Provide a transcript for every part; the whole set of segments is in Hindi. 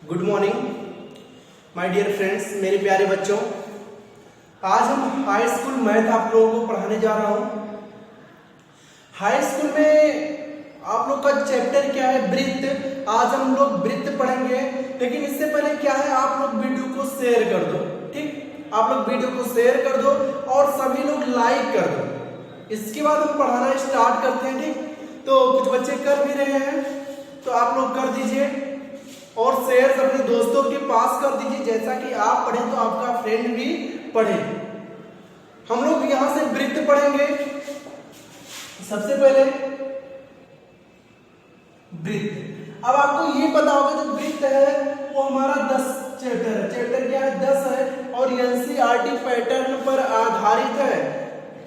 Good morning my dear friends, मेरे प्यारे बच्चों। आज हम हाई स्कूल मैथ आप लोगों को पढ़ाने जा रहा हूँ। हाई स्कूल में आप लोग का चैप्टर क्या है? वृत्त। आज हम लोग वृत्त पढ़ेंगे, लेकिन इससे पहले क्या है, आप लोग वीडियो को शेयर कर दो। ठीक, आप लोग वीडियो को शेयर कर दो और सभी लोग लाइक कर दो। इसके बाद हम पढ़ाना स्टार्ट करते हैं। ठीक, तो कुछ बच्चे कर भी रहे हैं, तो आप लोग कर दीजिए और शेयर अपने दोस्तों के पास कर दीजिए, जैसा कि आप पढ़ें तो आपका फ्रेंड भी पढ़े। हम लोग यहां से वृत्त पढ़ेंगे। सबसे पहले वृत्त। अब आपको ये पता होगा जो वृत्त है वो हमारा 10 चैप्टर है। चैप्टर क्या है? 10 है और एनसीईआरटी पैटर्न पर आधारित है।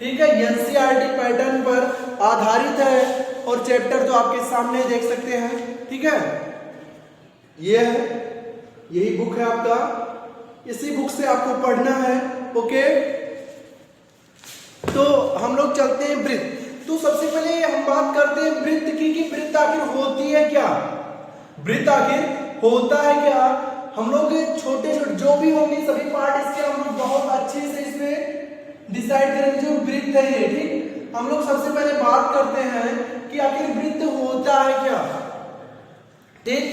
ठीक है, एनसीईआरटी पैटर्न पर आधारित है और चैप्टर तो आपके सामने देख सकते हैं। ठीक है, ये है, यही बुक है आपका, इसी बुक से आपको पढ़ना है। ओके, तो हम लोग चलते हैं वृत्त। तो सबसे पहले हम बात करते हैं वृत्त की कि वृत्त आखिर होती है क्या? वृत्त आखिर होता है क्या? हम लोग छोटे छोटे जो भी होंगे सभी पार्ट इसके हम लोग बहुत अच्छे से इसमें डिसाइड करेंगे जो वृत्त है ये। ठीक, हम लोग सबसे पहले बात करते हैं कि आखिर वृत्त होता है क्या। ठीक,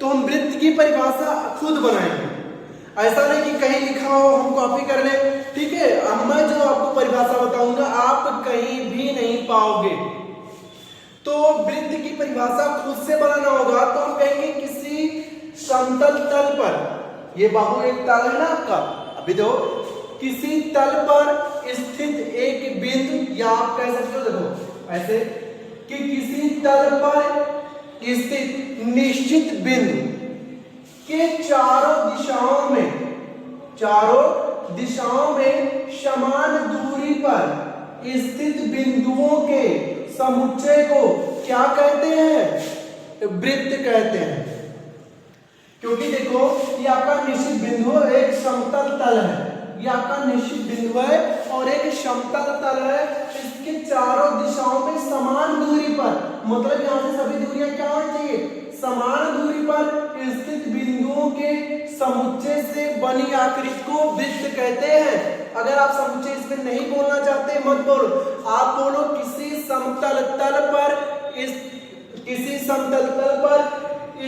तो हम वृत्त की परिभाषा खुद बनाएंगे। ऐसा नहीं कि कहीं लिखा हो हम कॉपी कर लें। ठीक है, मैं जो आपको परिभाषा बताऊंगा आप कहीं भी नहीं पाओगे। तो वृत्त की परिभाषा खुद से बनाना होगा। तो हम कहेंगे किसी समतल तल पर, ये बाहु एक तल है ना आपका, अभी दो, किसी तल पर स्थित एक बिंदु, या आप कह सकते हो देखो ऐसे कि किसी तल पर स्थित निश्चित बिंदु के चारों दिशाओं में समान दूरी पर स्थित बिंदुओं के समुच्चय को क्या कहते हैं? वृत्त कहते हैं। क्योंकि देखो ये आपका निश्चित बिंदु एक समतल तल है, ये आपका निश्चित बिंदु है और एक समतल तल है। इसके चारों दिशाओं में समान दूरी पर, मतलब यहां से सभी दूरियां क्या होनी चाहिए? समान दूरी पर स्थित बिंदुओं के समुच्चय से बनी आकृति को वृत्त कहते हैं। अगर आप समुच्चय इसमें नहीं बोलना चाहते मत बोलो, आप बोलो किसी समतल तल पर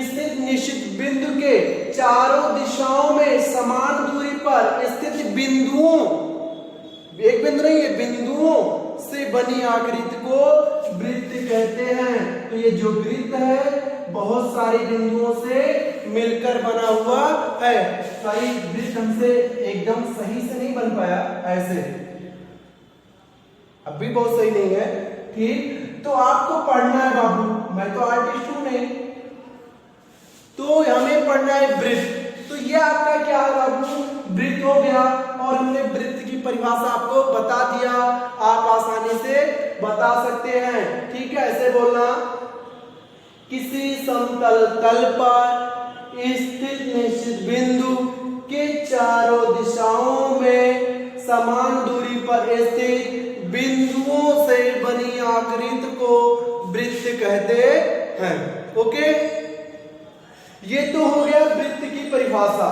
स्थित निश्चित बिंदु के चारों दिशाओं में समान दूरी पर स्थित बिंदुओं, एक बिंदु नहीं है, बिंदुओं से बनी आकृति को वृत्त कहते हैं। तो ये जो वृत्त है बहुत सारे बिंदुओं से मिलकर बना हुआ है। सारी वृत्त हमसे एकदम सही से नहीं बन पाया, ऐसे अब भी बहुत सही नहीं है। ठीक, तो आपको पढ़ना है बाबू, मैं तो आर्टिस्ट हूं नहीं, तो हमें पढ़ना है वृत्त। तो ये आपका क्या है बाबू? वृत्त हो गया और हमने वृत्त की परिभाषा आपको बता दिया, आप आसानी से बता सकते हैं। ठीक है, ऐसे बोलना, किसी समतल तल पर स्थित निश्चित बिंदु के चारों दिशाओं में समान दूरी पर स्थित बिंदुओं से बनी आकृति को वृत्त कहते हैं। ओके, ये तो हो गया वृत्त की परिभाषा,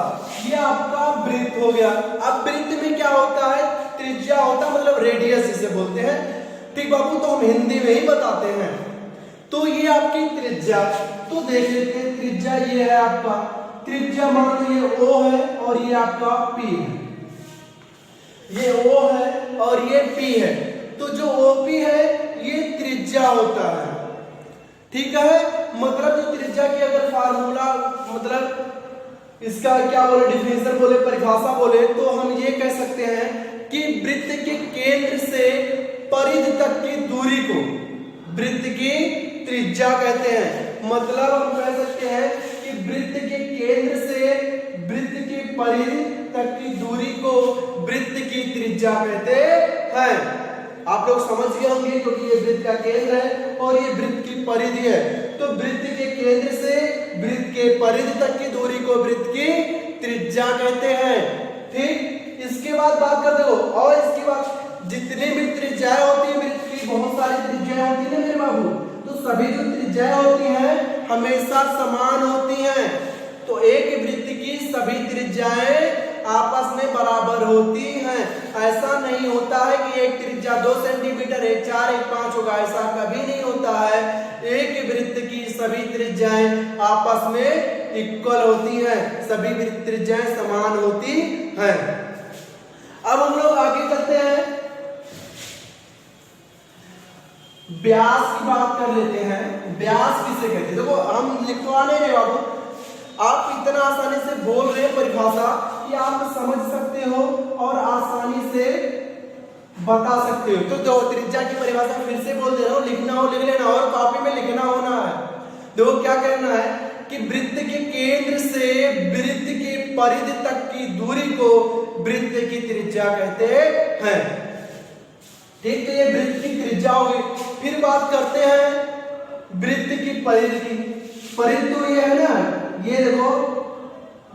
ये आपका वृत्त हो गया। अब वृत्त में क्या होता है? त्रिज्या होता है, मतलब रेडियस इसे बोलते हैं। ठीक बाबू, तो हम हिंदी में ही बताते हैं। तो ये आपकी त्रिज्या, तो देख लेते हैं त्रिज्या ये है आपका, त्रिज्या मान लो ये O है और ये आपका P है, ये O है और ये P है। तो जो OP है ये त्रिज्या होता है। ठीक है, मतलब जो त्रिज्या की अगर फार्मूला, मतलब इसका क्या बोले, डिफिनेशन बोले, परिभाषा बोले, तो हम ये कह सकते हैं कि वृत्त के केंद्र से परिधि तक की दूरी को वृत्त की त्रिज्या कहते हैं। मतलब हम कह सकते हैं कि वृत्त के केंद्र से वृत्त की परिधि तक की दूरी को वृत्त की त्रिज्या कहते हैं। आप लोग समझ गए होंगे, क्योंकि ये वृत्त का केंद्र है और ये वृत्त की परिधि है। तो वृत्त के केंद्र से वृत्त के परिधि तक की दूरी को वृत्त की त्रिज्या कहते हैं। ठीक, इसके बाद बात करते हो, और इसके बाद जितनी भी त्रिज्याएं होती है वृत्त की, बहुत सारी त्रिज्याएं होती है ना मेरे बाबू, तो सभी जो त्रिज्याएं होती हैं हमेशा समान होती हैं। तो एक वृत्त त्रिज्याएं आपस में बराबर होती हैं। ऐसा नहीं होता है कि एक त्रिज्या 2 सेंटीमीटर, एक 4, एक 5 होगा, ऐसा कभी नहीं होता है। एक वृत्त की सभी त्रिज्याएं आपस में इक्वल होती हैं, सभी वृत्त त्रिज्याएं समान होती हैं। अब हम लोग आगे चलते हैं, व्यास की बात कर लेते हैं। व्यास किसे कहते हैं? देखो हम लिखवा नहीं रहे बाबू, आप इतना आसानी से बोल रहे हैं परिभाषा कि आप समझ सकते हो और आसानी से बता सकते हो। तो जो त्रिज्या की परिभाषा फिर से बोल दे रहा हूं, लिखना हो लिख लेना और कॉपी में लिखना होना है। देखो क्या कहना है कि वृत्त के केंद्र से वृत्त की परिधि तक की दूरी को वृत्त की त्रिज्या कहते हैं। ठीक, तो ये वृत्त की त्रिज्या हो गई। फिर बात करते हैं वृत्त की परिधि। परिधि तो ये है ना, ये देखो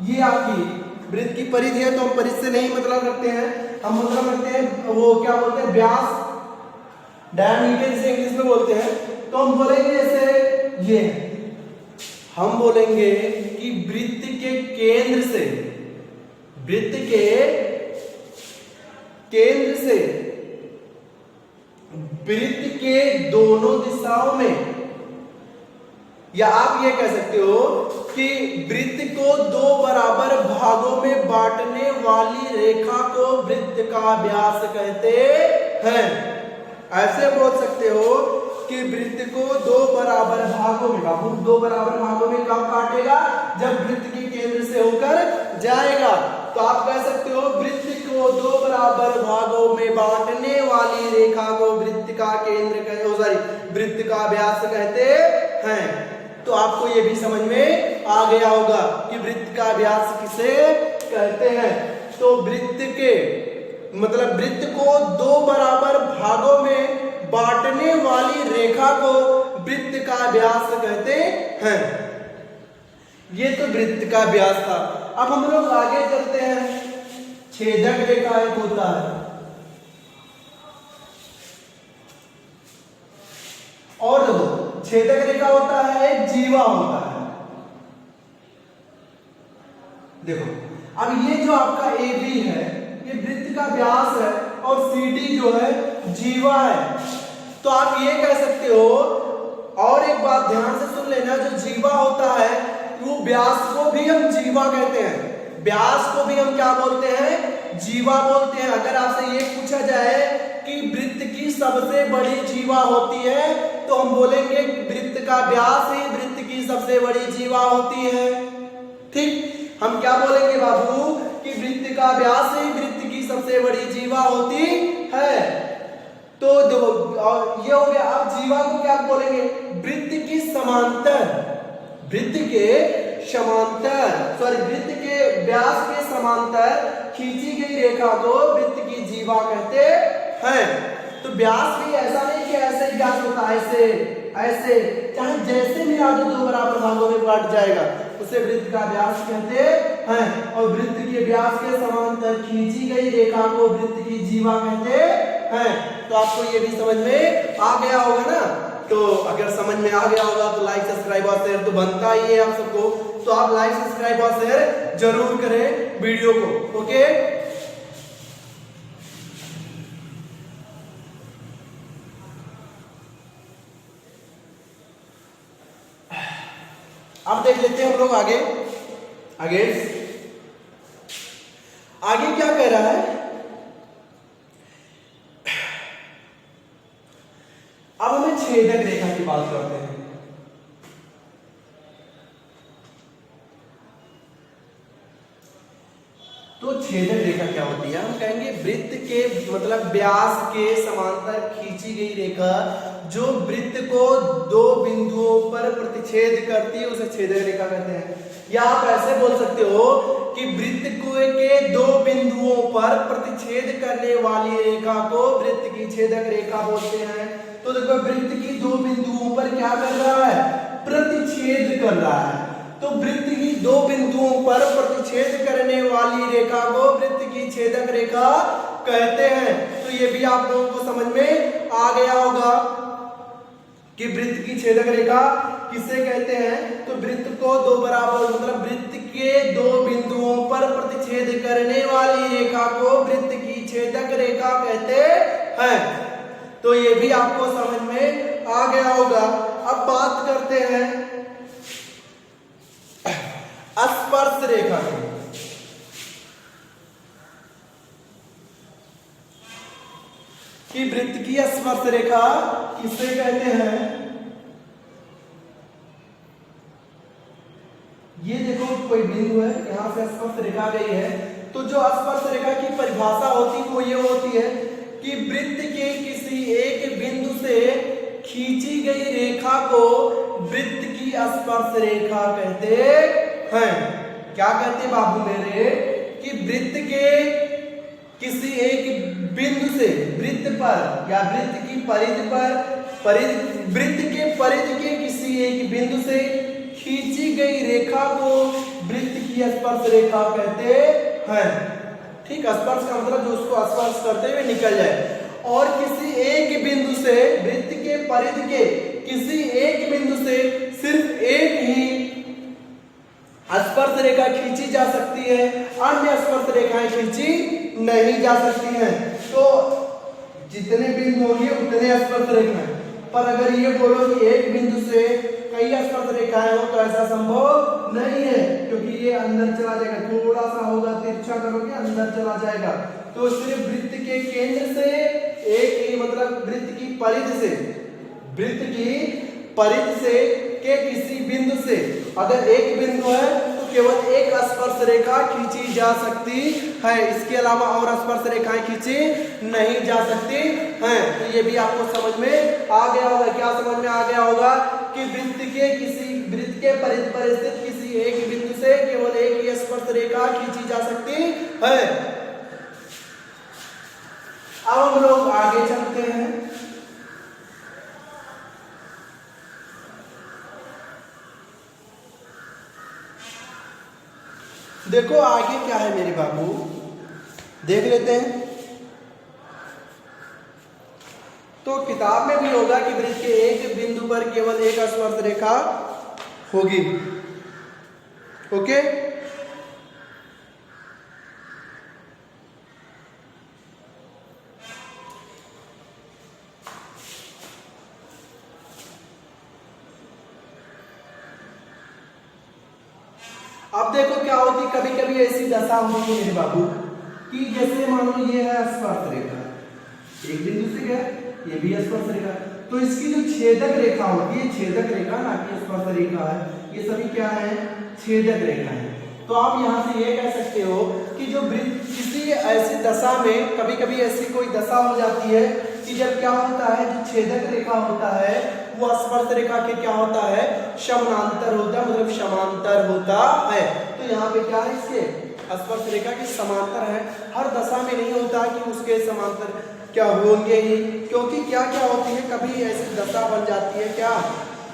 ये आपकी वृत्त की परिधि है, तो हम परिधि से नहीं मतलब रखते हैं, हम मतलब रखते हैं वो क्या बोलते हैं, व्यास, डायमीटर से इंग्लिश में बोलते हैं। तो हम बोलेंगे ऐसे, ये हम बोलेंगे कि वृत्त के केंद्र से, वृत्त के केंद्र से वृत्त के दोनों दिशाओं में, या आप ये कह सकते हो कि वृत्त को 2 बराबर भागों में बांटने वाली रेखा को वृत्त का व्यास कहते हैं। ऐसे बोल सकते हो कि वृत्त को 2 बराबर भागों में, बाबू 2 बराबर भागों में कब काटेगा? जब वृत्त के केंद्र से होकर जाएगा। तो आप कह सकते हो वृत्त को 2 बराबर भागों में बांटने वाली रेखा को वृत्त का केंद्र वृत्त का व्यास कहते हैं। तो आपको ये भी समझ में आ गया होगा कि वृत्त का व्यास किसे कहते हैं। तो वृत्त के मतलब वृत्त को 2 बराबर भागों में बांटने वाली रेखा को वृत्त का व्यास कहते हैं। ये तो वृत्त का व्यास था। अब हम लोग आगे चलते हैं, छेदक रेखा एक होता है, और देखो छेदक रेखा होता है, एक जीवा होता है। देखो अब ये जो आपका AB है, ये वृत्त का व्यास है, और CD जो है जीवा है। तो आप ये कह सकते हो, और एक बात ध्यान से सुन लेना, जो जीवा होता है वो व्यास को भी हम जीवा कहते हैं। व्यास को भी हम क्या बोलते हैं? जीवा बोलते हैं। अगर आपसे ये पूछा जाए कि वृत्त की सबसे बड़ी जीवा होती है, तो हम बोलेंगे वृत्त का व्यास ही वृत्त की सबसे बड़ी जीवा होती है। ठीक, हम क्या बोलेंगे बाबू कि वृत्त का व्यास ही वृत्त की सबसे बड़ी जीवा होती है। तो ये हो गया। अब जीवा को क्या बोलेंगे? वृत्त की समांतर, वृत्त के समांतर, सॉरी वृत्त के व्यास के समांतर खींची गई रेखा को वृत्त की जीवा कहते हैं। तो व्यास भी ऐसा नहीं कि ऐसे ही व्यास होता है, ऐसे ऐसे, चाहे जैसे भी आप 2 बराबर भागों में बांट जाएगा, उसे वृत्त का व्यास कहते हैं। और वृत्त के व्यास के समांतर खींची गई रेखा को वृत्त की जीवा कहते हैं। तो आपको ये भी समझ में आ गया होगा ना। तो अगर समझ में आ गया होगा तो लाइक सब्सक्राइब और शेयर तो बनता ही है आप सबको। तो आप लाइक सब्सक्राइब और शेयर जरूर करें वीडियो को। ओके, अब देख लेते हैं हम लोग आगे। आगे क्या कह रहा है? अब हमें छेदक रेखा की बात करते हैं। तो छेदक रेखा क्या होती है? हम कहेंगे वृत्त के मतलब व्यास के समांतर खींची गई रेखा जो वृत्त को 2 बिंदुओं पर प्रतिच्छेद करती है, उसे छेदक रेखा कहते हैं। या आप ऐसे बोल सकते हो कि वृत्त के 2 बिंदुओं पर प्रतिच्छेद करने वाली रेखा को वृत्त की छेदक रेखा बोलते हैं। तो देखो वृत्त की 2 बिंदुओं पर क्या कर रहा है? प्रतिच्छेद कर रहा है। तो वृत्त की 2 बिंदुओं पर प्रतिच्छेद करने वाली रेखा को वृत्त की छेदक रेखा कहते हैं। तो ये भी आप लोगों को समझ में आ गया होगा कि वृत्त की छेदक रेखा किसे कहते हैं। तो वृत्त को 2 बराबर मतलब वृत्त के 2 बिंदुओं पर छेद करने वाली रेखा को वृत्त की छेदक रेखा कहते हैं। तो ये भी आपको समझ में आ गया होगा। अब बात करते हैं स्पर्श रेखा की। कि वृत्त की स्पर्श रेखा किसे कहते हैं। ये देखो कोई बिंदु है, यहां से स्पर्श रेखा गई है। तो जो स्पर्श रेखा की परिभाषा होती है वो ये होती है कि वृत्त के किसी एक बिंदु से खींची गई रेखा को वृत्त की स्पर्श रेखा कहते हैं। क्या कहते बाबू मेरे, कि वृत्त के किसी एक बिंदु से वृत्त पर या वृत्त की परिधि पर वृत्त के परिधि के किसी एक बिंदु से खींची गई रेखा को वृत्त की स्पर्श रेखा कहते हैं। ठीक, स्पर्श का मतलब जो उसको स्पर्श करते हुए निकल जाए। और किसी एक बिंदु से वृत्त के परिधि के किसी एक बिंदु से सिर्फ एक ही स्पर्श रेखा खींची जा सकती है, अन्य स्पर्श रेखाएं खींची नहीं जा सकती हैं। तो जितने बिंदु होंगे उतने स्पर्श रेखाएं, पर अगर ये बोलो कि एक बिंदु से कई स्पर्श रेखाएं हो तो ऐसा संभव नहीं है, क्योंकि ये अंदर चला जाएगा, थोड़ा सा होगा तिरछा करोगे अंदर चला जाएगा। तो सिर्फ वृत्त के केंद्र से एक ही, मतलब वृत्त की परिधि से के किसी बिंदु से अगर एक बिंदु है तो केवल एक स्पर्श रेखा खींची जा सकती है, इसके अलावा और स्पर्श रेखाएं खींची नहीं जा सकती हैं। तो ये भी आपको समझ में आ गया होगा। क्या समझ में आ गया होगा कि वृत्त के परिधि पर स्थित किसी एक बिंदु से केवल एक ही स्पर्श रेखा खींची जा सकती है। अब हम लोग आगे चलते हैं। देखो आगे क्या है मेरे बाबू, देख लेते हैं। तो किताब में भी होगा कि वृत्त के एक बिंदु पर केवल एक स्पर्श रेखा होगी। ओके, अब देखो क्या होती, कभी कभी ऐसी दशा होती है मेरे बाबू कि जैसे मान लो ये है स्पर्श रेखा, एक बिंदु से गया, ये भी स्पर्श रेखा, तो इसकी जो छेदक रेखा होती है, छेदक रेखा ना कि स्पर्श रेखा है, ये सभी क्या है, छेदक रेखा है। तो आप यहाँ से ये कह सकते हो कि जो वृत्त किसी ऐसी दशा में, कभी कभी ऐसी कोई दशा हो जाती है कि जब क्या होता है, जो छेदक रेखा होता है वो स्पर्श रेखा के क्या होता है, समानांतर होता है, मतलब समांतर होता है। तो यहाँ पे क्या है, इसके स्पर्श रेखा के समांतर है। हर दशा में नहीं होता कि उसके समांतर क्या होंगे ही, क्योंकि क्या क्या होती है, कभी ऐसी दशा बन जाती है क्या,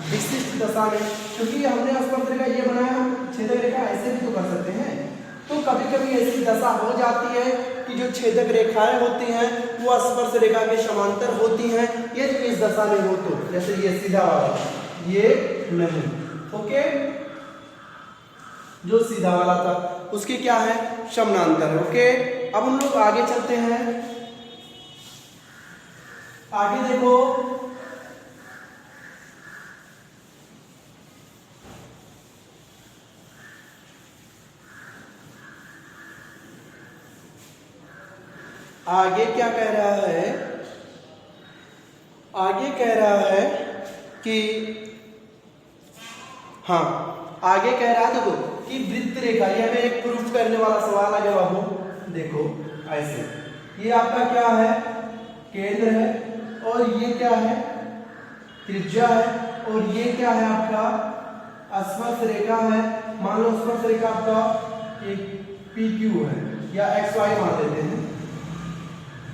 विशिष्ट दशा में, क्योंकि हमने स्पर्श रेखा ये बनाया, हम छेदक रेखा ऐसे भी तो कर सकते हैं। तो कभी कभी ऐसी दशा हो जाती है कि जो छेदक रेखाएं होती हैं वो स्पर्श रेखा के समांतर होती हैं। ये जो इस दशा में हो, तो जैसे ये सीधा वाला, ये नहीं, ओके, जो सीधा वाला था उसके क्या है, समानांतर। ओके, अब हम लोग आगे चलते हैं। आगे देखो, आगे क्या कह रहा है, आगे कह रहा है कि हाँ, आगे कह रहा है देखो कि वृत्त रेखा, ये हमें एक प्रूफ करने वाला सवाल आ गया बाबू। देखो ऐसे, ये आपका क्या है, केंद्र है, और ये क्या है, त्रिज्या है, और ये क्या है आपका स्पर्श रेखा है। मान लो स्पर्श रेखा आपका एक PQ है, या XY मान लेते हैं,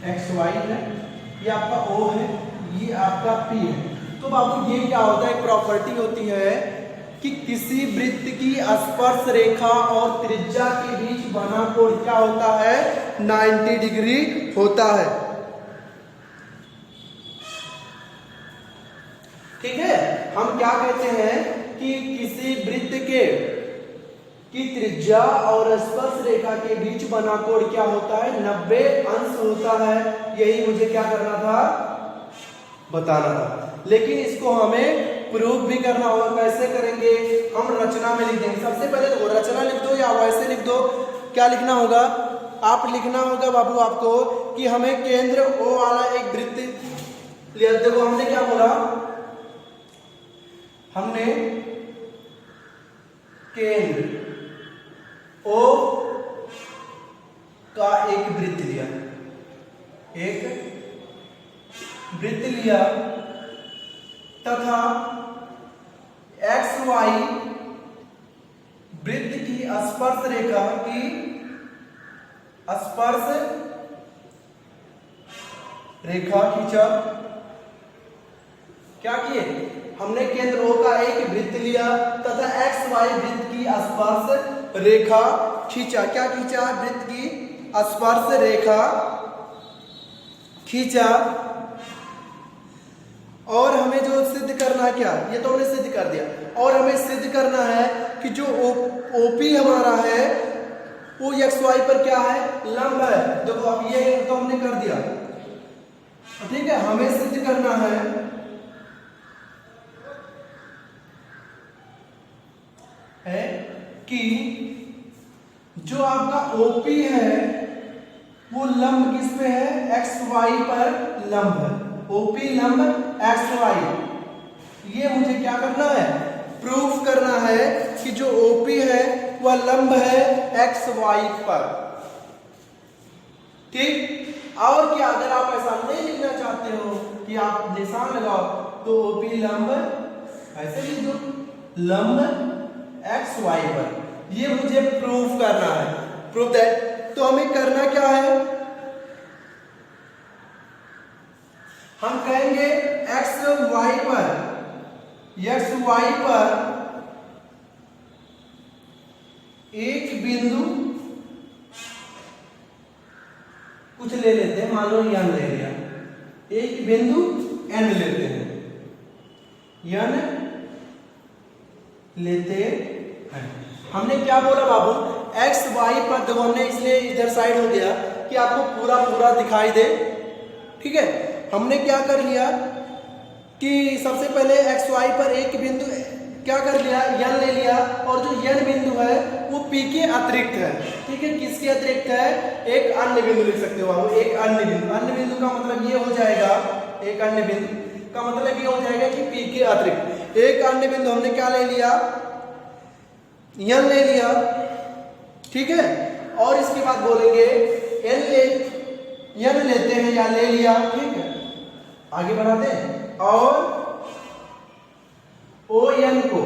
XY है, ये आपका O है, ये आपका P है। तो बाबू ये क्या होता है, एक प्रॉपर्टी होती है कि किसी वृत्त की स्पर्श रेखा और त्रिज्या के बीच बना कोण क्या होता है, 90 डिग्री होता है। ठीक है, हम क्या कहते हैं कि किसी वृत्त कि त्रिज्या और स्पर्श रेखा के बीच बना कोण क्या होता है, 90 अंश होता है। यही मुझे क्या करना था, बताना था। लेकिन इसको हमें प्रूफ भी करना होगा। कैसे करेंगे, हम रचना में लिख देंगे। सबसे पहले तो रचना लिख दो या वैसे लिख दो, क्या लिखना होगा, आप लिखना होगा बाबू आपको कि हमें केंद्र ओ वाला एक वृत्त लिया। देखो हमने क्या बोला, हमने केंद्र ओ का एक वृत्त लिया, एक वृत्त लिया तथा एक्स वाई वृत्त की स्पर्श रेखा की स्पर्श रेखा खींचा। क्या किए, हमने केंद्र O का एक वृत्त लिया तथा एक्स वाई वृत्त की स्पर्श रेखा खींचा। क्या खींचा, वृत्त की स्पर्श रेखा खींचा। और हमें जो सिद्ध करना है, क्या ये तो हमने सिद्ध कर दिया, और हमें सिद्ध करना है कि जो ओपी हमारा है वो एक्स वाई पर क्या है, लंब है। देखो अब ये तो हमने कर दिया, ठीक है। हमें सिद्ध करना है कि जो आपका ओपी है वो लंब किस पे है, एक्स वाई पर लंब है। ओपी लंब एक्स वाई, ये मुझे क्या करना है, प्रूफ करना है कि जो ओपी है वह लंब है एक्स वाई पर। ठीक, और क्या, अगर आप ऐसा नहीं लिखना चाहते हो कि आप निशान लगाओ तो ओपी लंब ऐसे लिख दो, लंब एक्स वाई पर। ये मुझे प्रूफ करना है, प्रूफ दैट। तो हमें करना क्या है, हम कहेंगे एक्स वाई पर एक बिंदु कुछ ले लेते हैं, मान लो n ले लिया, एक बिंदु n लेते हैं, n लेते हैं। हमने क्या बोला बाबू, एक्स वाई पर, देखो हमने इसलिए इधर साइड हो गया कि आपको पूरा पूरा दिखाई दे, ठीक है। हमने क्या कर लिया कि सबसे पहले एक्स वाई पर एक बिंदु क्या कर लिया, n ले लिया, और जो n बिंदु है वो p के अतिरिक्त है, ठीक है। किसके अतिरिक्त है, एक अन्य बिंदु लिख सकते हो आप, एक अन्य बिंदु। अन्य बिंदु का मतलब ये हो जाएगा, एक अन्य बिंदु का मतलब ये हो जाएगा कि p के अतिरिक्त एक अन्य बिंदु हमने क्या ले लिया, n ले लिया, ठीक है। और इसके बाद बोलेंगे n लेते हैं या ले लिया, ठीक है। आगे बढ़ाते हैं, और ओ एन को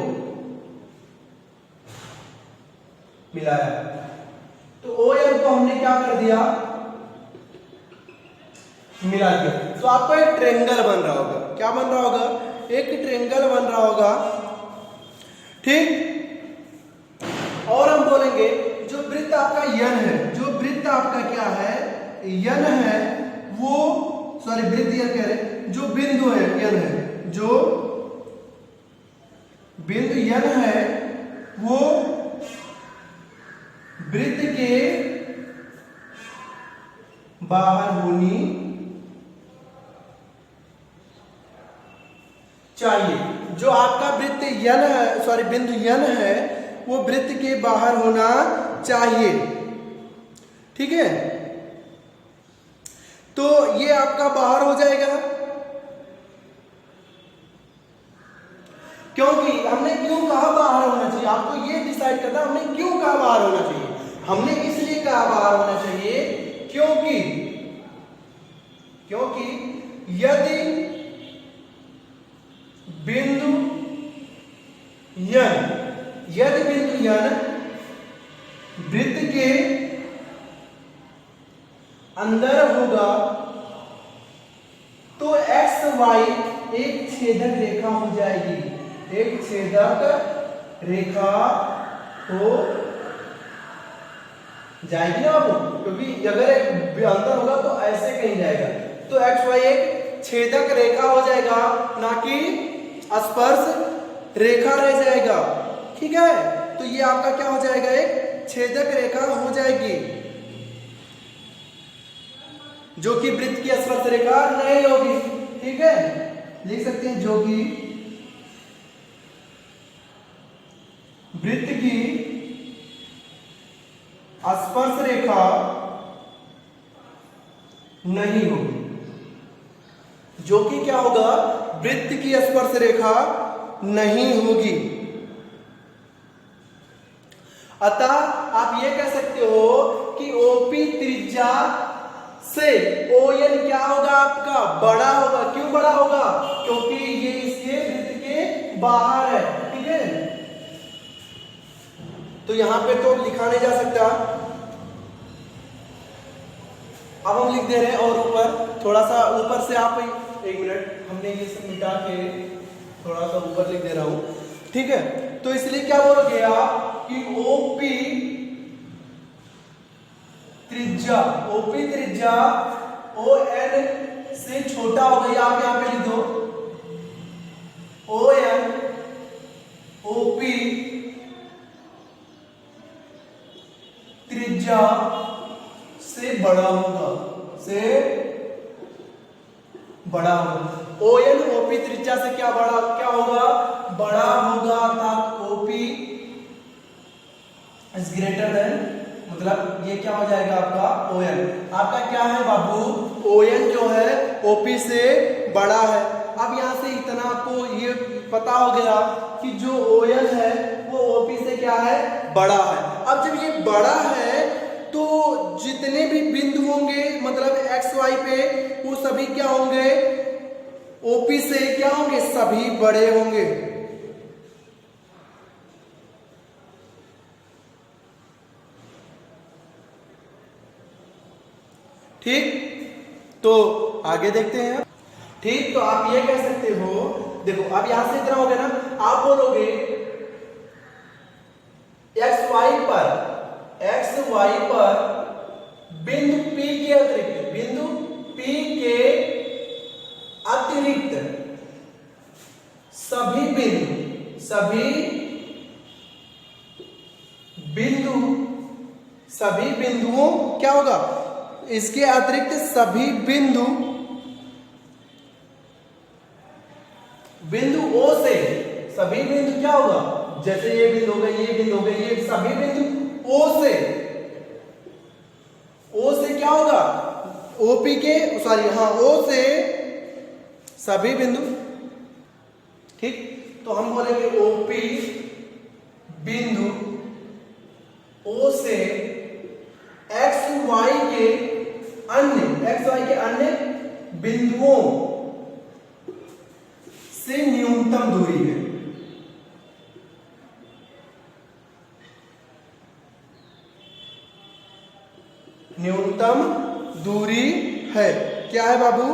मिलाया, तो ओ एन को हमने क्या कर दिया, मिला दिया। तो आपको एक ट्रायंगल बन रहा होगा, क्या बन रहा होगा, एक ट्रायंगल बन रहा होगा, ठीक। और हम बोलेंगे जो वृत्त आपका यन है, जो वृत्त आपका क्या है, यन है, वो सॉरी वृत्त यन कह रहे, जो बिंदु है यन है, जो बिंदु यन है वो वृत्त के बाहर होनी चाहिए। जो आपका वृत्त यन है, सॉरी बिंदु यन है, वो वृत्त के बाहर होना चाहिए, ठीक है। तो ये आपका बाहर हो जाएगा, क्योंकि हमने क्यों कहा बाहर होना चाहिए, आपको ये डिसाइड करना हमने क्यों कहा बाहर होना चाहिए। हमने इसलिए कहा बाहर होना चाहिए क्योंकि यदि बिंदु यन वृत्त के अंदर होगा तो एक्स वाई एक छेदक रेखा हो जाएगी, एक छेदक रेखा हो जाएगी ना बाबू, क्योंकि अगर एक अंतर होगा तो ऐसे कहीं जाएगा, तो एक्स वाई एक छेदक रेखा हो जाएगा, ना कि स्पर्श रेखा रह जाएगा, ठीक है। तो ये आपका क्या हो जाएगा, एक छेदक रेखा हो जाएगी, जो कि वृत्त की स्पर्श रेखा नहीं होगी। ठीक है, लिख सकते हैं जो कि वृत्त की स्पर्श रेखा नहीं होगी, जो कि क्या होगा, वृत्त की स्पर्श रेखा नहीं होगी। अतः आप ये कह सकते हो कि ओपी त्रिज्या से ओएन क्या होगा, आपका बड़ा होगा। क्यों बड़ा होगा, क्योंकि ये इसके वृत्त के बाहर है। ठीक है, तो यहां पे तो लिखा नहीं जा सकता, अब हम लिख दे रहे हैं। और ऊपर थोड़ा सा ऊपर से आप, एक मिनट, हमने ये सब मिटा के थोड़ा सा ऊपर लिख दे रहा हूं। ठीक है, तो इसलिए क्या बोल गया कि ओपी त्रिज्या ओ एन से छोटा हो गई। आप यहां पे लिख दो ओ एन ओपी त्रिज्या से बड़ा होगा, ओ एन ओपी त्रिज्या से क्या होगा, बड़ा होगा। अर्थात ओपी इज ग्रेटर देन, मतलब ये क्या हो जाएगा आपका ओएन। आपका क्या है बाबू, ओएन जो है ओपी से बड़ा है। अब यहां से इतना आपको ये पता हो गया कि जो ओएन है वो ओपी से क्या है, बड़ा है। अब जब ये बड़ा है तो जितने भी बिंदु होंगे, मतलब एक्स वाई पे, वो सभी क्या होंगे, ओपी से क्या होंगे, सभी बड़े होंगे। ठीक, तो आगे देखते हैं। ठीक, तो आप ये कह सकते हो, देखो अब यहां से इतना हो गया ना, आप बोलोगे एक्स वाई पर बिंदु P के अतिरिक्त सभी बिंदुओं क्या होगा, इसके अतिरिक्त सभी बिंदु O से, सभी बिंदु क्या होगा, जैसे ये बिंदु हो गए, ये बिंदु हो गए, ये सभी बिंदु O से क्या होगा, ओपी के, सॉरी हाँ, O से सभी बिंदु। ठीक, तो हम बोलेंगे ओपी बिंदु O से एक्स वाई के अन्य बिंदुओं से न्यूनतम दूरी है। न्यूनतम दूरी है, क्या है बाबू,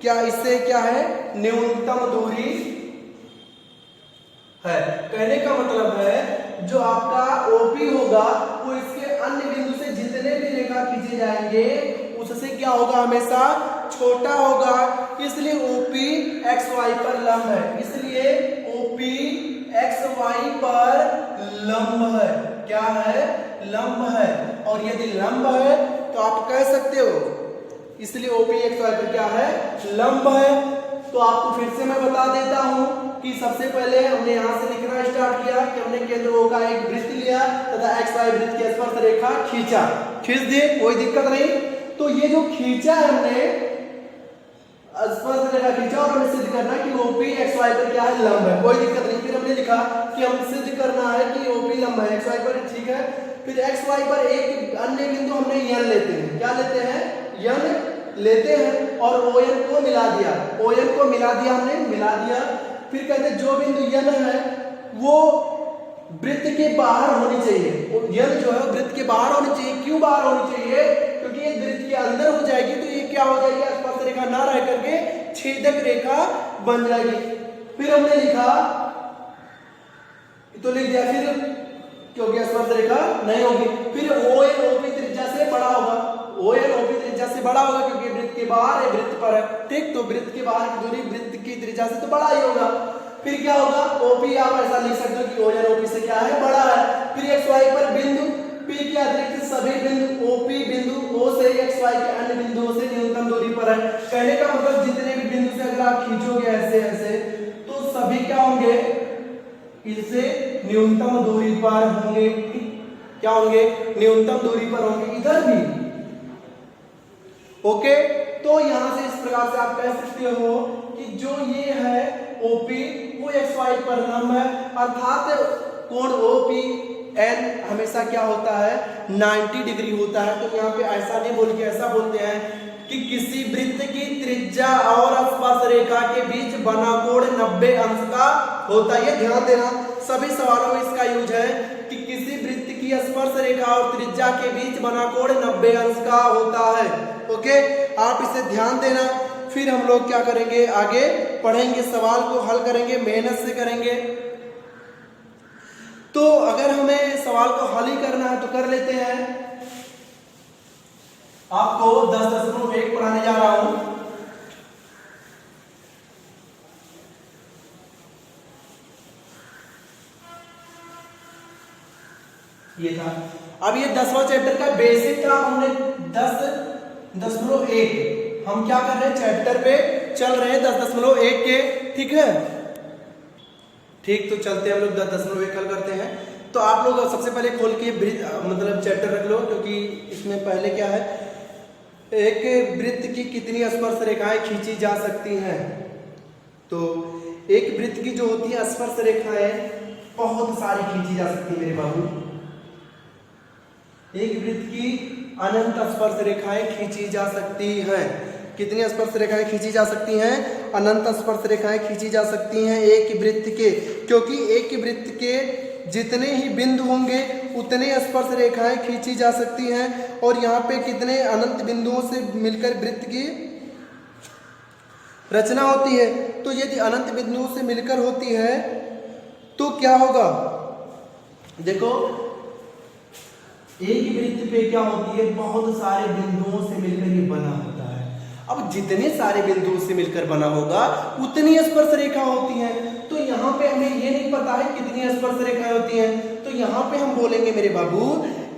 क्या इससे क्या है, न्यूनतम दूरी है। कहने का मतलब है जो आपका ओपी होगा वो इसके अन्य बिंदु से जितने भी रेखा खींचे जाएंगे उससे क्या होगा, हमेशा छोटा होगा। इसलिए ओपी एक्स वाई पर लंब है, इसलिए ओपी एक्स वाई पर लंब है। क्या है, लंब है। और यदि लंब है तो आप कह सकते हो, इसलिए ओपी एक्स वाई पर क्या है, लंब है। तो आपको फिर से मैं बता देता हूं कि सबसे पहले हमने यहां से लिखना स्टार्ट किया कि हमने केंद्र O का एक वृत्त लिया तथा एक्स वाई वृत्त की स्पर्श रेखा खींच दिए, कोई दिक्कत नहीं। तो ये जो खींचा है हमने स्पर्श रेखा खींचा और हमें सिद्ध करना कि ओपी एक्स वाई पर क्या है, लंब है, कोई दिक्कत नहीं। फिर हमने लिखा कि हम सिद्ध करना है कि ओपी लंब है एक्स वाई पर, ठीक है। फिर एक्स वाई पर एक अन्य बिंदु हमने n लेते हैं, क्या लेते हैं, n लेते हैं और ON को मिला दिया, हमने मिला दिया। फिर कहते हैं जो बिंदु n है वो वृत्त के बाहर होनी चाहिए, n जो है वृत्त के बाहर होनी चाहिए। क्यों बाहर होनी चाहिए, क्योंकि ये वृत्त के अंदर हो जाएगी तो ये क्या हो जाएगी, स्पर्श रेखा ना रह करके छेदक रेखा बन जाएगी। फिर हमने लिखा, तो लिख दिया फिर, क्योंकि स्पर्श रेखा नहीं होगी। फिर ON OP त्रिज्या से बड़ा होगा, ON OP त्रिज्या से बड़ा होगा क्योंकि वृत्त के बाहर है, वृत्त पर है। ठीक, तो वृत्त के बाहर की दूरी वृत्त की त्रिज्या से तो बड़ा ही होगा। फिर क्या होगा, OP आप ऐसा लिख सकते हो कि ON OP से क्या है, बड़ा है। फिर XY पर बिंदु P के अतिरिक्त सभी बिंदु ओपी बिंदु ओ से एक्स वाई के अन्य बिंदुओं से न्यूनतम दूरी पर है। कहने का मतलब जितने भी बिंदु से अगर आप खींचोगे ऐसे ऐसे तो सभी क्या होंगे, इससे न्यूनतम दूरी पर होंगे। क्या होंगे, न्यूनतम दूरी पर होंगे, इधर भी। ओके, तो यहां से इस प्रकार से आप कह सकते हो कि जो ये है ओपी वो एक्स वाई पर लंब है, अर्थात कोण ओपी एन हमेशा क्या होता है 90 डिग्री होता है। तो यहाँ पे ऐसा नहीं बोल के ऐसा बोलते हैं कि किसी वृत्त की त्रिज्या और स्पर्श रेखा के बीच बना कोण 90 अंश का होता है। ये ध्यान देना, सभी सवालों में इसका यूज है कि किसी वृत्त की स्पर्श रेखा और त्रिज्या के बीच बना कोण 90 अंश का होता है। ओके, आप इसे ध्यान देना। फिर हम लोग क्या करेंगे, आगे पढ़ेंगे, सवाल को हल करेंगे, मेहनत से करेंगे। तो अगर हमें सवाल को हल ही करना है तो कर लेते हैं। आपको 10.1 पढ़ाने जा रहा हूं। ये था, अब ये 10वां चैप्टर का बेसिक था। हमने 10.1 हम क्या कर रहे हैं, चैप्टर पे चल रहे हैं 10.1 के, ठीक है। ठीक, तो चलते हैं हम लोग 10.1 हल करते हैं। तो आप लोग सबसे पहले खोल के मतलब चैप्टर रख लो, क्योंकि इसमें पहले क्या है, एक वृत्त की कितनी स्पर्श रेखाएं खींची जा सकती हैं। तो एक वृत्त की जो होती है स्पर्श रेखाएं बहुत सारी खींची जा सकती है मेरे बाबू। एक वृत्त की अनंत स्पर्श रेखाएं खींची जा सकती हैं। कितनी स्पर्श रेखाएं खींची जा सकती हैं, अनंत स्पर्श रेखाएं खींची जा सकती हैं एक वृत्त के, क्योंकि एक वृत्त के जितने ही बिंदु होंगे उतने स्पर्श रेखाएं खींची जा सकती हैं। और यहाँ पे कितने अनंत बिंदुओं से मिलकर वृत्त की रचना होती है। तो यदि अनंत बिंदुओं से मिलकर होती है तो क्या होगा, देखो एक वृत्त पे क्या होती है, बहुत सारे बिंदुओं से मिलकर ये बना होता है। अब जितने सारे बिंदुओं से मिलकर बना होगा उतनी स्पर्श रेखा होती है। तो यहाँ पे हमें ये नहीं पता है कितनी स्पर्श रेखाएं होती हैं। तो यहाँ पे हम बोलेंगे मेरे बाबू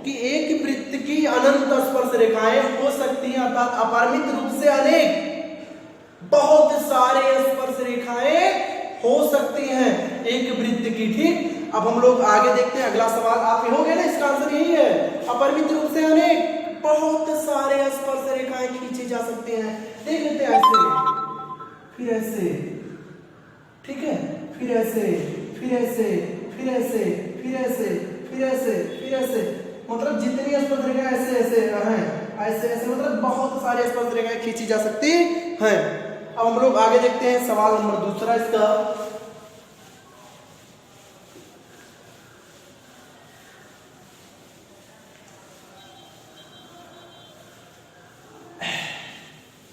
कि एक वृत्त की अनंत स्पर्श रेखाएं हो सकती हैं, अर्थात अपरिमित रूप से अनेक बहुत सारे स्पर्श रेखाएं हो सकती हैं एक वृत्त की। ठीक, अब हम लोग आगे देखते हैं अगला सवाल। आप हो गए ना, इसका आंसर यही है, अपरिमित रूप से अनेक बहुत सारे स्पर्श रेखाएं खींची जा सकती हैं। देख लेते हैं, ऐसे फिर ऐसे, ठीक है, फिर ऐसे फिर ऐसे फिर ऐसे फिर ऐसे फिर ऐसे फिर ऐसे, मतलब जितनी स्पर्श रेखाएं ऐसे ऐसे हैं, ऐसे ऐसे, मतलब बहुत सारे स्पर्श रेखाएं खींची जा सकती हैं। अब हम लोग आगे देखते हैं सवाल नंबर दूसरा इसका।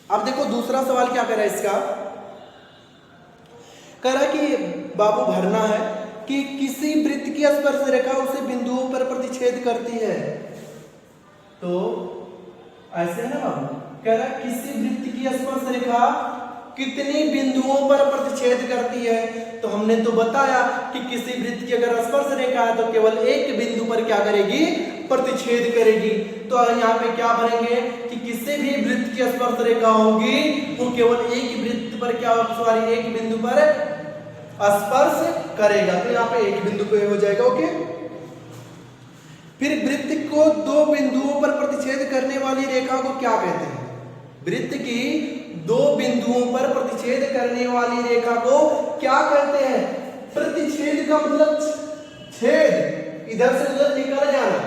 अब देखो दूसरा सवाल क्या कर रहा है इसका, कह रहा है कि बाबू भरना है कि किसी वृत्त की स्पर्श रेखा उसे बिंदुओं पर प्रतिच्छेद करती है। तो ऐसे है ना बाबू, कह रहा है किसी वृत्त की स्पर्श रेखा कितनी बिंदुओं पर प्रतिच्छेद करती है। तो हमने तो बताया कि किसी वृत्त की अगर स्पर्श रेखा है तो केवल एक बिंदु पर क्या करेगी, प्रतिच्छेद करेगी। तो यहाँ पे क्या बनेंगे कि किसी भी वृत्त की स्पर्श रेखा होगी वो केवल एक वृत्त पर क्या, सॉरी एक बिंदु पर स्पर्श करेगा। तो यहाँ पे एक बिंदु पे हो जाएगा। ओके, फिर वृत्त को दो बिंदुओं पर प्रतिच्छेद करने वाली रेखा को क्या कहते हैं। वृत्त की दो बिंदुओं पर प्रतिच्छेद करने वाली रेखा को क्या कहते हैं। प्रतिच्छेद का मतलब छेद, इधर से उधर निकल जाना।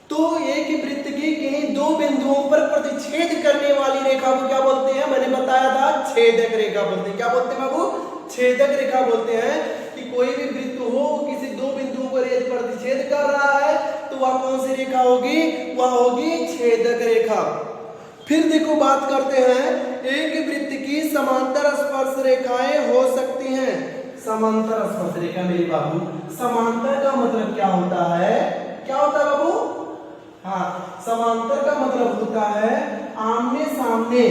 तो एक वृत्त की किन्हीं दो बिंदुओं पर प्रतिच्छेद करने वाली रेखा को क्या बोलते हैं, मैंने बताया था छेदक रेखा बोलते हैं। क्या बोलते हैं बाबू, छेदक रेखा बोलते हैं। कि कोई भी वृत्त हो किसी दो बिंदुओं पर यदि प्रतिच्छेद कर रहा है तो वह कौन सी रेखा होगी, वह होगी छेदक रेखा। फिर देखो बात करते हैं, एक वृत्त की समांतर स्पर्श रेखाएं हो सकती हैं। समांतर स्पर्श रेखा मेरे बाबू, समांतर का मतलब क्या होता है, क्या होता है बाबू, हाँ समांतर का मतलब होता है आमने सामने।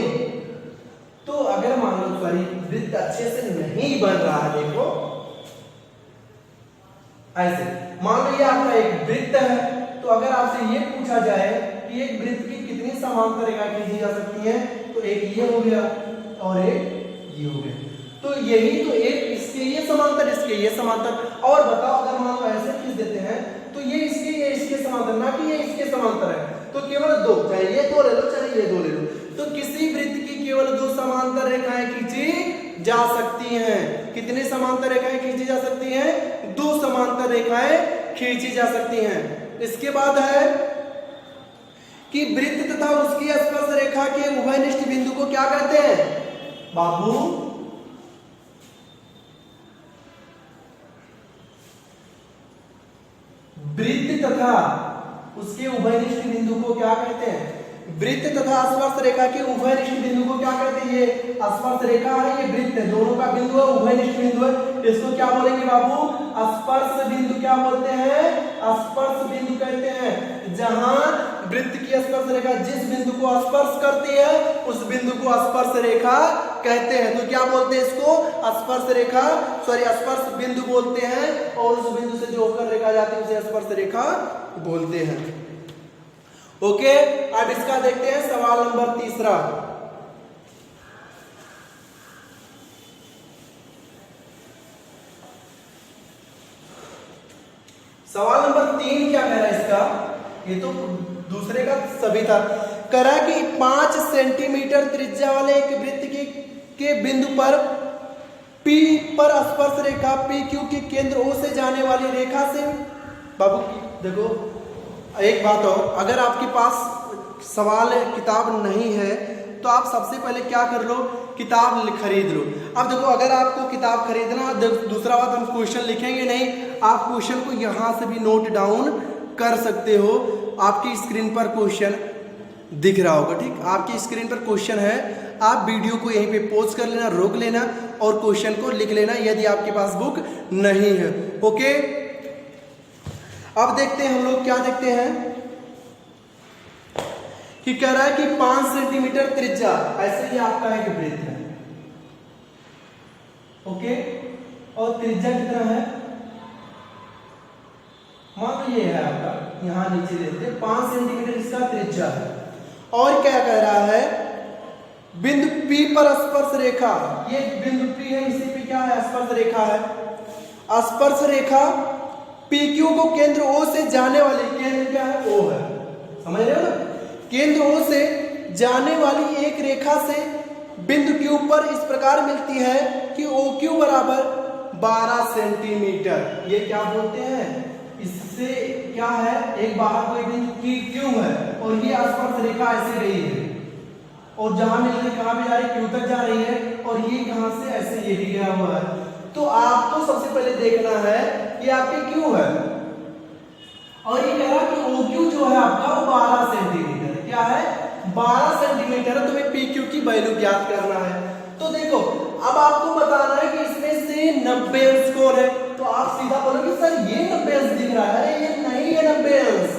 तो अगर मान लो सॉरी वृत्त अच्छे से नहीं बन रहा है, देखो ऐसे मान लो ये आपका एक वृत्त है, तो अगर आपसे ये पूछा जाए कि एक वृत्त की कितनी समांतर रेखाएं खींची जा सकती हैं, तो एक ये हो गया और एक ये हो गया। तो यही तो एक इसके ये समांतर, इसके ये समांतर। और बताओ अगर मान लो ऐसे खींच देते हैं तो ये इसके समांतर, ना कि ये इसके समांतर है, तो केवल दो, चाहे ये दो ले लो चाहे ये दो ले लो, तो किसी वृत्त की केवल दो समांतर रेखाएं खींची जा सकती हैं। कितनी समांतर रेखाएं खींची जा सकती हैं? दो समांतर रेखाएं खींची जा सकती हैं। इसके बाद है कि वृत्त तथा उसकी स्पर्श रेखा के उभयनिष्ठ बिंदु को क्या कहते हैं बाबू? वृत्त तथा उसके उभयनिष्ठ बिंदु को क्या कहते हैं? वृत्त तथा स्पर्श रेखा के उभयनिष्ठ बिंदु को क्या कहते हैं? ये स्पर्श रेखा है, ये वृत्त है, दोनों का बिंदु है, उभयनिष्ठ बिंदु है, इसको क्या बोलेंगे बाबू? स्पर्श बिंदु। क्या बोलते हैं? स्पर्श बिंदु कहते हैं। जहां वृत्त की स्पर्श रेखा जिस बिंदु को स्पर्श करती है उस बिंदु को स्पर्श रेखा कहते हैं। तो क्या बोलते हैं इसको? स्पर्श रेखा, सॉरी स्पर्श बिंदु बोलते हैं, और उस बिंदु से जो होकर रेखा जाती है उसे स्पर्श रेखा बोलते हैं। ओके, अब इसका देखते हैं सवाल नंबर तीसरा। सवाल नंबर 3 क्या कह रहा है इसका? ये तो दूसरे का सभी था। कह रहा है कि 5 सेंटीमीटर त्रिज्या वाले एक वृत्त के बिंदु पर P पर स्पर्श रेखा PQ के केंद्र O से जाने वाली रेखा से, बाबू देखो एक बात और, अगर आपके पास सवाल किताब नहीं है तो आप सबसे पहले क्या कर लो? किताब खरीद लो। अब देखो अगर आपको किताब खरीदना, दूसरा बात हम क्वेश्चन लिखेंगे नहीं, आप क्वेश्चन को यहाँ से भी नोट डाउन कर सकते हो। आपकी स्क्रीन पर क्वेश्चन दिख रहा होगा, ठीक? आपकी स्क्रीन पर क्वेश्चन है, आप वीडियो को यहीं पे पॉज कर लेना, रोक लेना और क्वेश्चन को लिख लेना यदि आपके पास बुक नहीं है। ओके, अब देखते हैं हम लोग क्या देखते हैं कि कह रहा है कि 5 सेंटीमीटर त्रिज्या, ऐसे ही आपका एक वृत्त है, ओके, और त्रिज्या कितना है? मान लो ये है आपका, यहां नीचे लेते हैं 5 सेंटीमीटर इसका त्रिज्या है। और क्या कह रहा है? बिंदु P पर स्पर्श रेखा, ये बिंदु P है, इसी पे क्या है? स्पर्श रेखा है। स्पर्श रेखा PQ को केंद्र O से जाने वाली, केंद्र क्या है? O है, समझ रहे हो ना? केंद्र O से जाने वाली एक रेखा से बिंदु Q पर इस प्रकार मिलती है कि OQ बराबर 12 सेंटीमीटर। ये क्या बोलते हैं? इससे क्या है? एक बाहर कोई बिंदु Q है और ये स्पर्श रेखा ऐसे गई है और जहां मिल रही कहां भी जा रही? Q तक जा रही है, और ये कहां से? ऐसे ये भी गया हुआ है। तो आपको सबसे पहले देखना है कि आपके Q है, और ये कह रहा कि OQ जो है आपका वो 12 सेंटीमीटर। क्या है? 12 सेंटीमीटर है। तुम्हें PQ की वैल्यू ज्ञात करना है। तो देखो अब आपको बताना है कि इसमें से 90 अंश कौन है। तो आप सीधा बोलोगे सर ये 90 अंश दिख रहा है, ये नहीं है 90 अंश।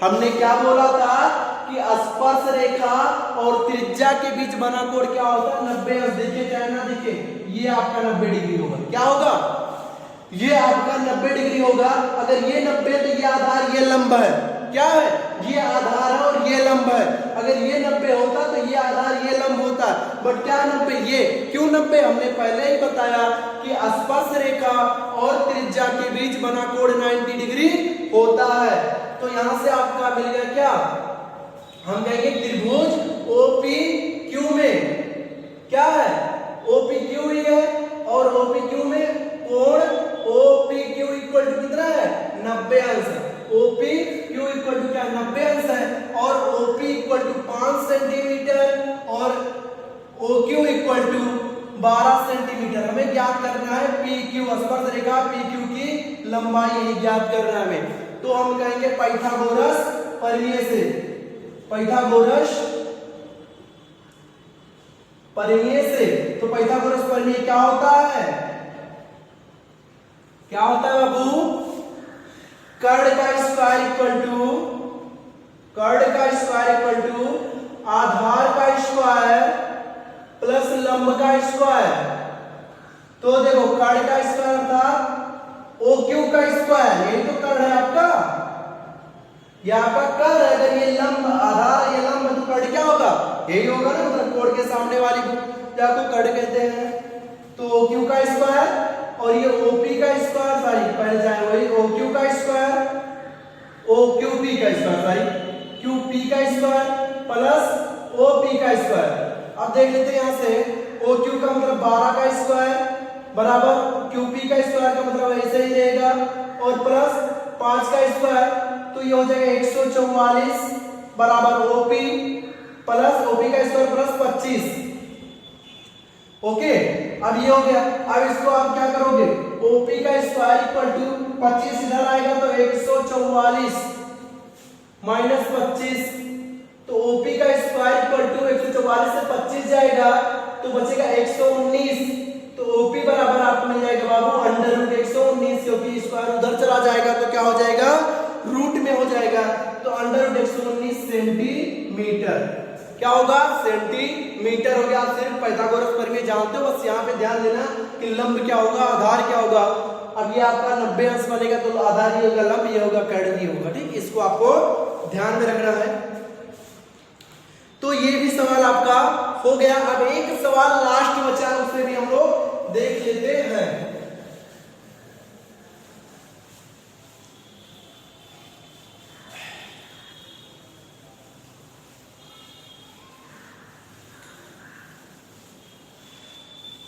हमने क्या बोला था कि स्पर्श रेखा और त्रिज्या के बीच बना कोण क्या होता है? 90 अंश। दिखे चाहे ना दिखे, ये आपका 90 डिग्री होगा। क्या होगा? ये आपका 90 डिग्री होगा। अगर ये 90 तो ये आधार, ये लंब है। क्या है? ये आधार है और ये लंब है। अगर ये 90 होता तो ये आधार, ये लंब होता, बट क्या 90? ये क्यों 90? हमने पहले ही बताया कि स्पर्श रेखा और त्रिज्या के बीच बना कोण 90 डिग्री होता है। तो यहां से आपका मिल गया क्या? हम कहेंगे त्रिभुज OPQ में क्या है? OPQ ही है, और OPQ में कोण OPQ इक्वल टू कितना है? 90 अंश। OPQ इक्वल टू क्या? 90 अंश है, और OP इक्वल टू 5 सेंटीमीटर और OQ इक्वल टू 12 सेंटीमीटर। हमें ज्ञात करना है PQ, स्पर्श रेखा PQ की लंबाई यही ज्ञात करना है हमें। तो हम कहेंगे पाइथागोरस प्रमेय से, पाइथागोरस प्रमेय से। तो पाइथागोरस प्रमेय क्या होता है? क्या होता है बाबू? कर्ण का स्क्वायर इक्वल टू, कर्ण का स्क्वायर इक्वल टू आधार का स्क्वायर प्लस लंब का स्क्वायर। तो देखो कर्ण का स्क्वायर अर्थात OQ का स्क्वायर, यही तो कर्ण है आपका। ये आपका कर है, अगर ये लंब आधार ये लंब तो कड़ क्या होगा, यही होगा ना, मतलब कोड के सामने वाली क्या को कड़ कहते हैं। तो क्यू का स्क्वायर और ये ओपी का स्क्वायर, सॉरी पहले जाए वही ओ क्यू का स्क्वायर, ओ क्यू पी का स्क्वायर, सॉरी क्यू पी का स्क्वायर प्लस ओ पी का स्क्वायर। अब देख लेते हैं यहाँ से ओ क्यू का मतलब 12 का स्क्वायर बराबर क्यू पी का स्क्वायर का मतलब ऐसे ही रहेगा और प्लस 5 का स्क्वायर, तो ये हो जाएगा 144 बराबर ओपी प्लस ओपी का स्क्वायर प्लस 25। ओके, अब ये हो गया। अब इसको आप क्या करोगे, ओपी का स्क्वायर इक्वल टू 25 इधर आएगा तो 144 माइनस 25, तो ओपी का स्क्वायर इक्वल टू 144 से 25 जाएगा तो बचेगा 119, तो ओपी बराबर आपको मिल जाएगा बाबू अंडर रूट 119, क्योंकि स्क्वायर उधर चला जाएगा तो क्या हो जाएगा, रूट में हो जाएगा, तो अंडर रूट 119 सेंटीमीटर क्या होगा, सेंटीमीटर हो गया। आप सिर्फ पाइथागोरस प्रमेय जानते हो, बस यहाँ पे ध्यान देना कि लंब क्या होगा, आधार क्या होगा। अब ये आपका 90 अंश बनेगा तो आधार ही होगा, लंब ये होगा, कर्ण ही होगा, ठीक, इसको आपको ध्यान में रखना है। तो ये भी सवाल आपका हो गया। अब एक सवाल लास्ट बचा है, उसे भी हम लोग देख लेते हैं।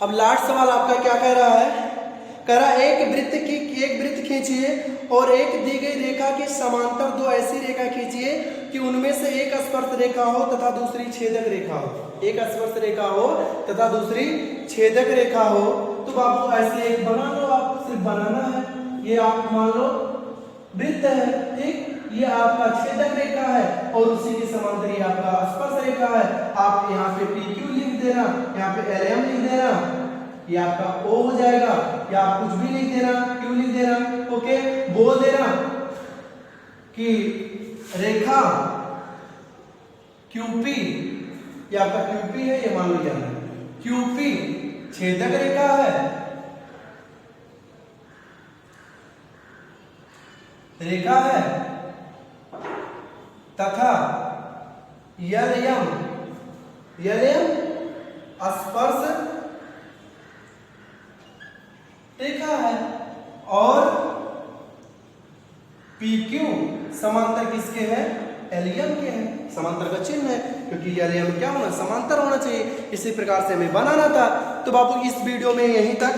अब लास्ट सवाल आपका क्या कह रहा है, कह रहा एक वृत्त खींचिए और एक दी गई रेखा के समांतर दो ऐसी रेखा खींचिए कि उनमें से एक स्पर्श रेखा हो तथा दूसरी छेदक रेखा हो, एक स्पर्श रेखा हो तथा दूसरी छेदक रेखा हो। तो बाबू ऐसे एक बना लो, आप सिर्फ बनाना है। ये आप मान लो वृत्त है, ठीक, ये आपका छेदक रेखा है और उसी के समांतर ये आपका स्पर्श रेखा है। आप यहाँ पे PQ लिख देना, यहाँ पे LM लिख देना, ये आपका O हो जाएगा, या आप कुछ भी लिख देना, Q लिख देना। ओके, बोल देना कि रेखा QP, ये आपका QP है, ये मान लो जाना QP छेदक रेखा है, रेखा है तथा LM स्पर्श रेखा है और PQ समांतर किसके हैं, LM के हैं, समांतर का चिन्ह है, क्योंकि LM क्या होना, समांतर होना चाहिए। इसी प्रकार से हमें बनाना था। तो बाबू इस वीडियो में यहीं तक,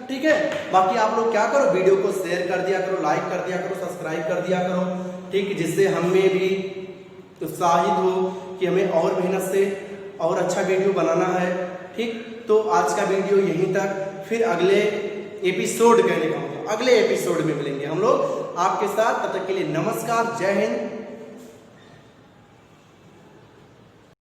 ठीक है। बाकी आप लोग क्या करो, वीडियो को शेयर कर दिया करो, लाइक कर दिया करो, सब्सक्राइब कर दिया करो, ठीक, जिससे हमें भी उत्साहित हो कि हमें और मेहनत से और अच्छा वीडियो बनाना है, ठीक। तो आज का वीडियो यहीं तक, फिर अगले एपिसोड कहने का, अगले एपिसोड में मिलेंगे हम लोग आपके साथ। तब तक के लिए नमस्कार, जय हिंद।